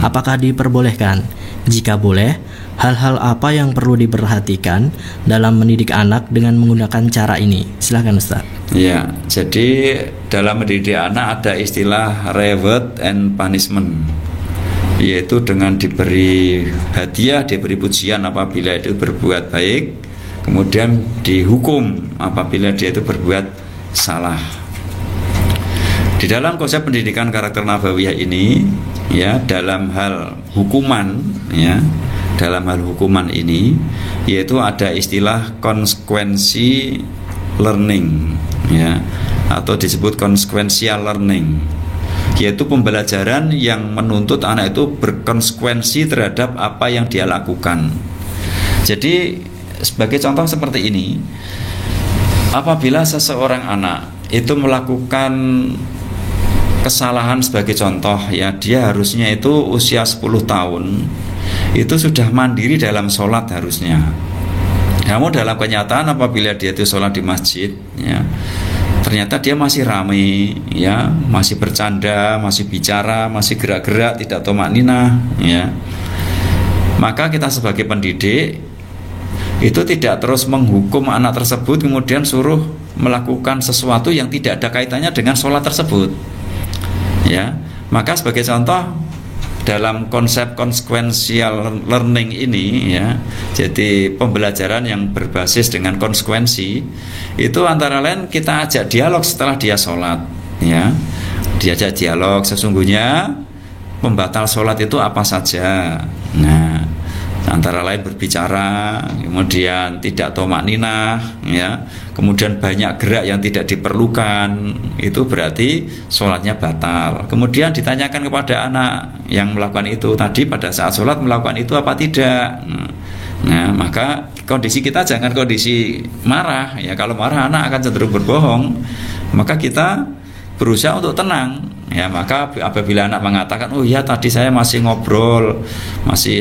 Apakah diperbolehkan? Jika boleh, hal-hal apa yang perlu diperhatikan dalam mendidik anak dengan menggunakan cara ini? Silakan Ustaz. Ya, jadi dalam mendidik anak ada istilah reward and punishment, yaitu dengan diberi hadiah, diberi pujian apabila itu berbuat baik, kemudian dihukum apabila dia itu berbuat salah. Di dalam konsep pendidikan karakter nabawiyah ini, ya, dalam hal hukuman, ya, dalam hal hukuman ini, yaitu ada istilah konsekuensi learning, ya, atau disebut consequential learning, yaitu pembelajaran yang menuntut anak itu berkonsekuensi terhadap apa yang dia lakukan. Jadi sebagai contoh seperti ini, apabila seseorang anak itu melakukan kesalahan, sebagai contoh, ya, dia harusnya itu usia 10 tahun itu sudah mandiri dalam sholat harusnya. Namun dalam kenyataan apabila dia itu sholat di masjid, ya, ternyata dia masih ramai, ya, masih bercanda, masih bicara, masih gerak-gerak, tidak tumakninah, ya, maka kita sebagai pendidik itu tidak terus menghukum anak tersebut kemudian suruh melakukan sesuatu yang tidak ada kaitannya dengan sholat tersebut, ya. Maka sebagai contoh dalam konsep consequential learning ini, ya, jadi pembelajaran yang berbasis dengan konsekuensi, itu antara lain kita ajak dialog setelah dia sholat, ya, diajak dialog sesungguhnya pembatal sholat itu apa saja. Nah, antara lain berbicara, kemudian tidak tumakninah, ya, kemudian banyak gerak yang tidak diperlukan, itu berarti sholatnya batal. Kemudian ditanyakan kepada anak yang melakukan itu tadi pada saat sholat melakukan itu apa tidak. Nah, maka kondisi kita jangan kondisi marah, ya. Kalau marah anak akan cenderung berbohong. Maka kita berusaha untuk tenang, ya. Maka apabila anak mengatakan, oh ya tadi saya masih ngobrol, masih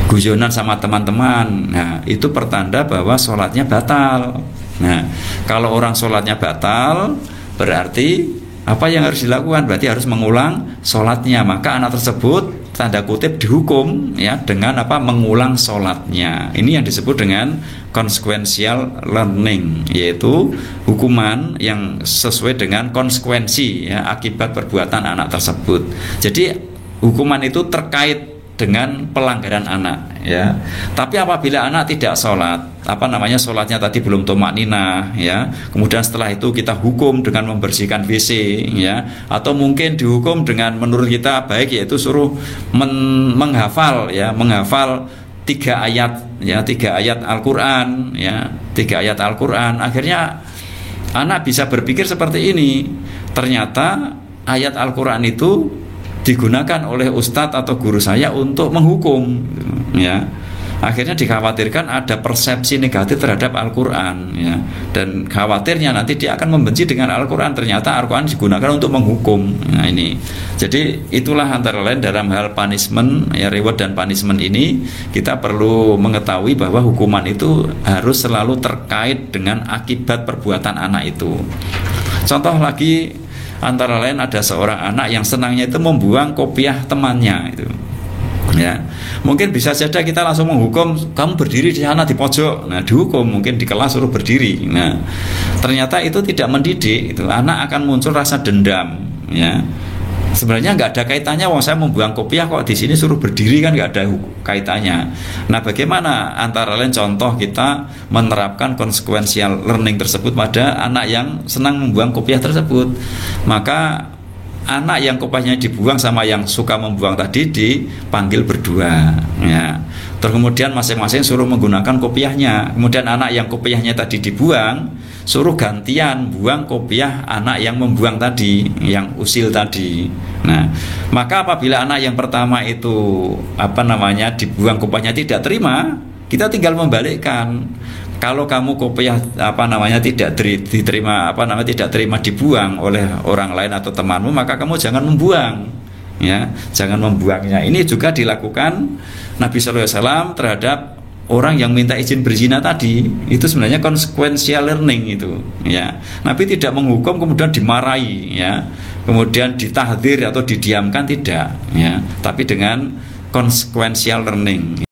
guyonan sama teman-teman, nah itu pertanda bahwa sholatnya batal. Nah, kalau orang sholatnya batal, berarti apa yang harus dilakukan? Berarti harus mengulang sholatnya. Maka anak tersebut tanda kutip dihukum, ya, dengan apa? Mengulang sholatnya. Ini yang disebut dengan consequential learning, yaitu hukuman yang sesuai dengan konsekuensi, ya, akibat perbuatan anak tersebut. Jadi hukuman itu terkait dengan pelanggaran anak, ya. Tapi apabila anak tidak sholat, sholatnya tadi belum tumakninah, ya, kemudian setelah itu kita hukum dengan membersihkan WC, ya, atau mungkin dihukum dengan menurut kita baik, yaitu suruh menghafal 3 ayat, ya, 3 ayat Al-Quran, ya, 3 ayat Al-Quran. Akhirnya anak bisa berpikir seperti ini, ternyata ayat Al-Quran itu digunakan oleh ustadz atau guru saya untuk menghukum, ya. Akhirnya dikhawatirkan ada persepsi negatif terhadap Al-Quran, ya. Dan khawatirnya nanti dia akan membenci dengan Al-Quran. Ternyata Al-Quran digunakan untuk menghukum. Nah, ini. Jadi itulah antara lain dalam hal punishment, ya, reward dan punishment ini kita perlu mengetahui bahwa hukuman itu harus selalu terkait dengan akibat perbuatan anak itu. Contoh lagi, antara lain ada seorang anak yang senangnya itu membuang kopiah temannya itu, ya. Mungkin bisa saja kita langsung menghukum, kamu berdiri di sana di pojok. Nah, dihukum, mungkin di kelas suruh berdiri. Nah, ternyata itu tidak mendidik, itu anak akan muncul rasa dendam, ya. Sebenarnya nggak ada kaitannya, wong saya membuang kopiah kok di sini suruh berdiri, kan nggak ada kaitannya. Nah, bagaimana antara lain contoh kita menerapkan consequential learning tersebut pada anak yang senang membuang kopiah tersebut? Maka anak yang kopiahnya dibuang sama yang suka membuang tadi dipanggil berdua, ya. Terus kemudian masing-masing suruh menggunakan kopiahnya. Kemudian anak yang kopiahnya tadi dibuang suruh gantian buang kopiah anak yang membuang tadi, yang usil tadi. Nah, maka apabila anak yang pertama itu dibuang kopiahnya tidak terima, kita tinggal membalikkan. Kalau kamu kopiah tidak diterima tidak terima dibuang oleh orang lain atau temanmu, maka kamu jangan membuang, ya, jangan membuangnya. Ini juga dilakukan Nabi SAW terhadap orang yang minta izin berzina tadi itu sebenarnya consequential learning itu, ya. Nabi tidak menghukum kemudian dimarahi, ya, kemudian ditahdir atau didiamkan, tidak, ya, tapi dengan consequential learning.